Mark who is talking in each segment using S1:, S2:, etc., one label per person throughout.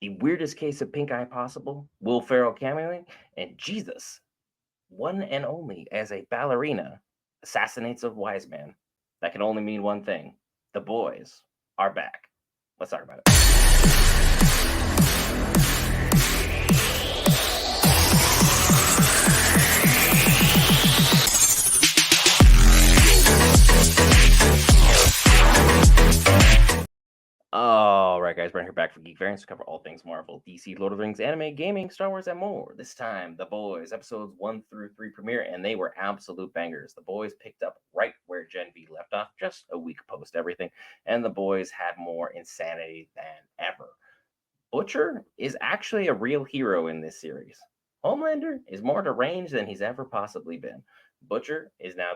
S1: the weirdest case of pink eye possible, Will Ferrell cameoing, and Jesus, one and only as a ballerina, assassinates a wise man. That can only mean one thing: the boys are back. Let's talk about it. All right, guys, Brent here back for Geek Variants to cover all things Marvel, DC, Lord of the Rings, anime, gaming, Star Wars, and more. This time, The Boys episodes 1 through 3 premiere, and they were absolute bangers. The Boys picked up right where Gen V left off, just a week post everything, and the Boys had more insanity than ever. Butcher is actually a real hero in this series. Homelander is more deranged than he's ever possibly been. Butcher is now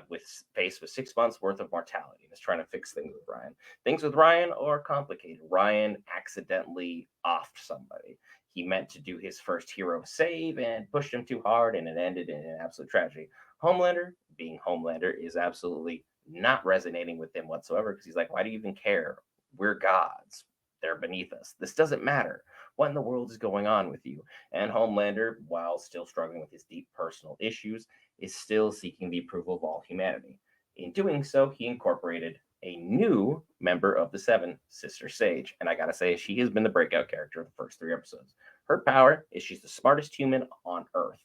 S1: faced with 6 months worth of mortality and is trying to fix things with Ryan. Things with Ryan are complicated. Ryan accidentally offed somebody. He meant to do his first hero save and pushed him too hard, and it ended in an absolute tragedy. Homelander, being Homelander, is absolutely not resonating with him whatsoever because he's like, why do you even care? We're gods. They're beneath us. This doesn't matter. What in the world is going on with you? And Homelander, while still struggling with his deep personal issues, is still seeking the approval of all humanity. In doing so, he incorporated a new member of the Seven, Sister Sage. And I gotta say, she has been the breakout character of the first 3 episodes. Her power is she's the smartest human on Earth.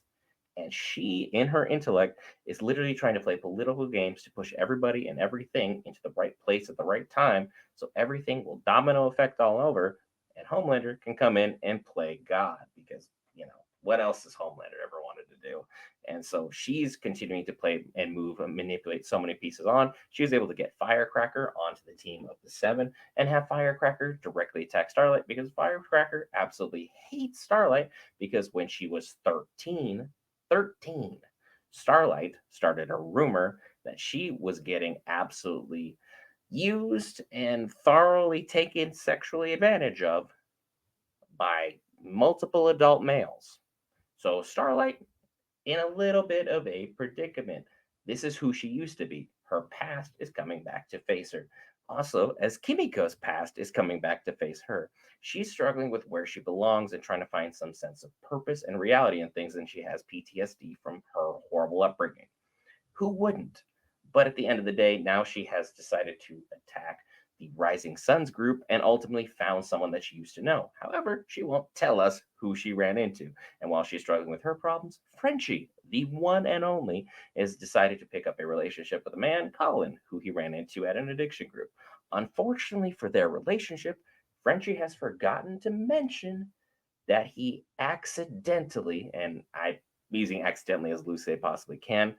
S1: And she, in her intellect, is literally trying to play political games to push everybody and everything into the right place at the right time so everything will domino effect all over. And Homelander can come in and play God because, what else has Homelander ever wanted to do? And so she's continuing to play and move and manipulate so many pieces on. She was able to get Firecracker onto the team of the Seven and have Firecracker directly attack Starlight because Firecracker absolutely hates Starlight because when she was 13, Starlight started a rumor that she was getting absolutely used and thoroughly taken sexually advantage of by multiple adult males. So Starlight in a little bit of a predicament. This is who she used to be. Her past is coming back to face her. Also, as Kimiko's past is coming back to face her, she's struggling with where she belongs and trying to find some sense of purpose and reality in things, and she has PTSD from her horrible upbringing. Who wouldn't? But at the end of the day, now she has decided to attack the Rising Suns group and ultimately found someone that she used to know. However, she won't tell us who she ran into. And while she's struggling with her problems, Frenchie, the one and only, has decided to pick up a relationship with a man, Colin, who he ran into at an addiction group. Unfortunately for their relationship, Frenchie has forgotten to mention that he accidentally, and I'm using accidentally as loosely as I possibly can,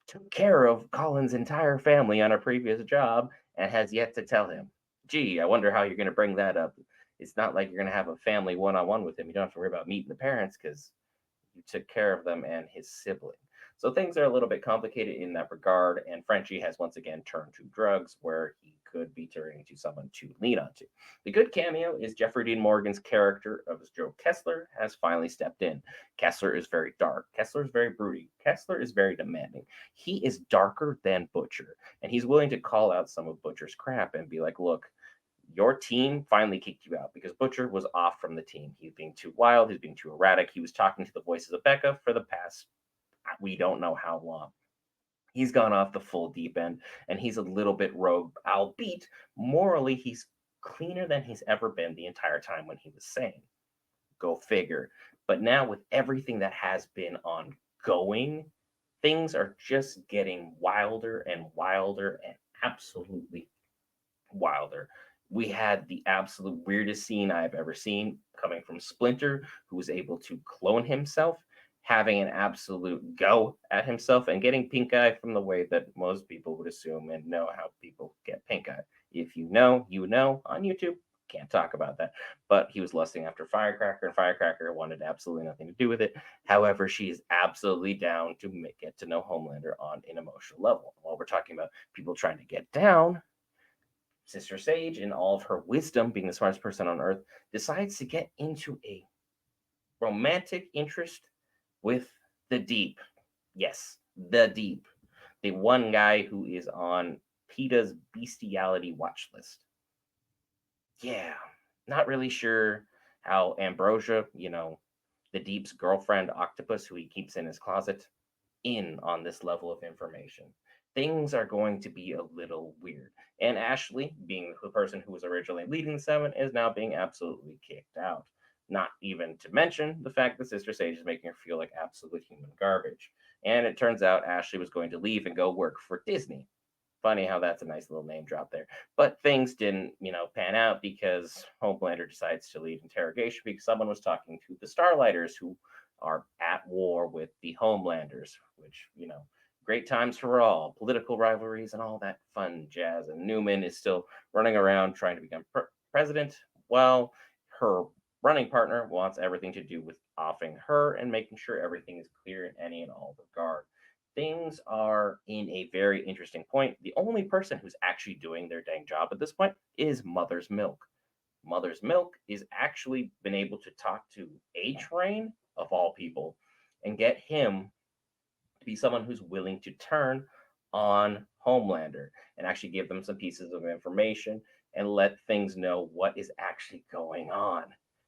S1: took care of Colin's entire family on a previous job and has yet to tell him. Gee, I wonder how you're going to bring that up. It's not like you're going to have a family one on one with him. You don't have to worry about meeting the parents because you took care of them and his sibling. So things are a little bit complicated in that regard, and Frenchie has once again turned to drugs where he could be turning to someone to lean onto. The good cameo is Jeffrey Dean Morgan's character of Joe Kessler has finally stepped in. Kessler is very dark. Kessler is very broody. Kessler is very demanding. He is darker than Butcher, and he's willing to call out some of Butcher's crap and be like, look, your team finally kicked you out because Butcher was off from the team. He's being too wild. He's being too erratic. He was talking to the voices of Becca for the past, we don't know how long. He's gone off the full deep end and he's a little bit rogue, albeit morally, he's cleaner than he's ever been the entire time when he was sane. Go figure. But now, with everything that has been ongoing, things are just getting wilder and wilder and absolutely wilder. We had the absolute weirdest scene I've ever seen coming from Splinter, who was able to clone himself, having an absolute go at himself, and getting pink eye from the way that most people would assume and know how people get pink eye. If you know, you know on YouTube. Can't talk about that. But he was lusting after Firecracker, and Firecracker wanted absolutely nothing to do with it. However, she is absolutely down to get to know Homelander on an emotional level. While we're talking about people trying to get down, Sister Sage, in all of her wisdom, being the smartest person on earth, decides to get into a romantic interest with the Deep. Yes, the Deep. The one guy who is on PETA's bestiality watch list. Yeah, not really sure how Ambrosia, the Deep's girlfriend octopus who he keeps in his closet, in on this level of information. Things are going to be a little weird. And Ashley, being the person who was originally leading the seven, is now being absolutely kicked out. Not even to mention the fact that Sister Sage is making her feel like absolute human garbage. And it turns out Ashley was going to leave and go work for Disney. Funny how that's a nice little name drop there. But things didn't, pan out because Homelander decides to lead interrogation because someone was talking to the Starlighters who are at war with the Homelanders, which, great times for all, political rivalries and all that fun jazz. And Newman is still running around trying to become president while her running partner wants everything to do with offing her and making sure everything is clear in any and all regard. Things are in a very interesting point. The only person who's actually doing their dang job at this point is Mother's Milk. Mother's Milk is actually been able to talk to A Train, of all people, and get him to be someone who's willing to turn on Homelander and actually give them some pieces of information and let things know what is actually going on.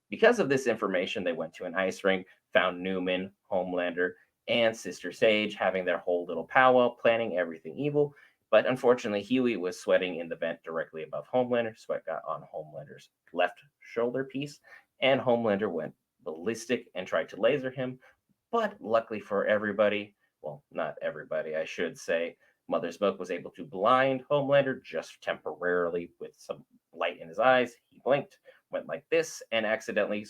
S1: Because of this information, they went to an ice rink, found Newman, Homelander, and Sister Sage having their whole little powwow, planning everything evil. But unfortunately, Huey was sweating in the vent directly above Homelander. Sweat got on Homelander's left shoulder piece, and Homelander went ballistic and tried to laser him. But luckily for everybody, well, not everybody, I should say, Mother's Milk was able to blind Homelander just temporarily with some light in his eyes. He blinked, went like this, and accidentally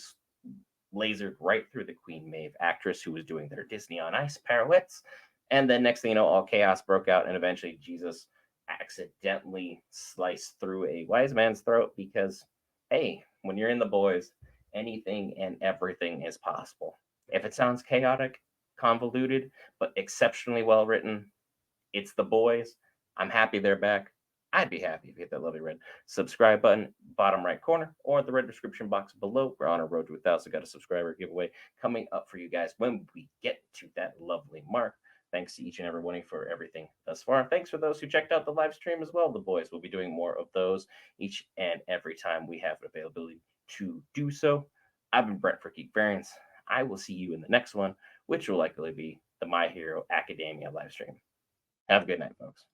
S1: lasered right through the Queen Maeve actress who was doing their Disney on Ice pirouettes. And then next thing you know, all chaos broke out, and eventually Jesus accidentally sliced through a wise man's throat because, hey, when you're in the boys, anything and everything is possible. If it sounds chaotic, convoluted, but exceptionally well written, it's the boys. I'm happy they're back. I'd be happy if you hit that lovely red subscribe button, bottom right corner, or the red description box below. We're on a road to 1,000. Got a subscriber giveaway coming up for you guys when we get to that lovely mark. Thanks to each and every one of you for everything thus far. Thanks for those who checked out the live stream as well. The boys will be doing more of those each and every time we have availability to do so. I've been Brent for Geek Variants. I will see you in the next one, which will likely be the My Hero Academia live stream. Have a good night, folks.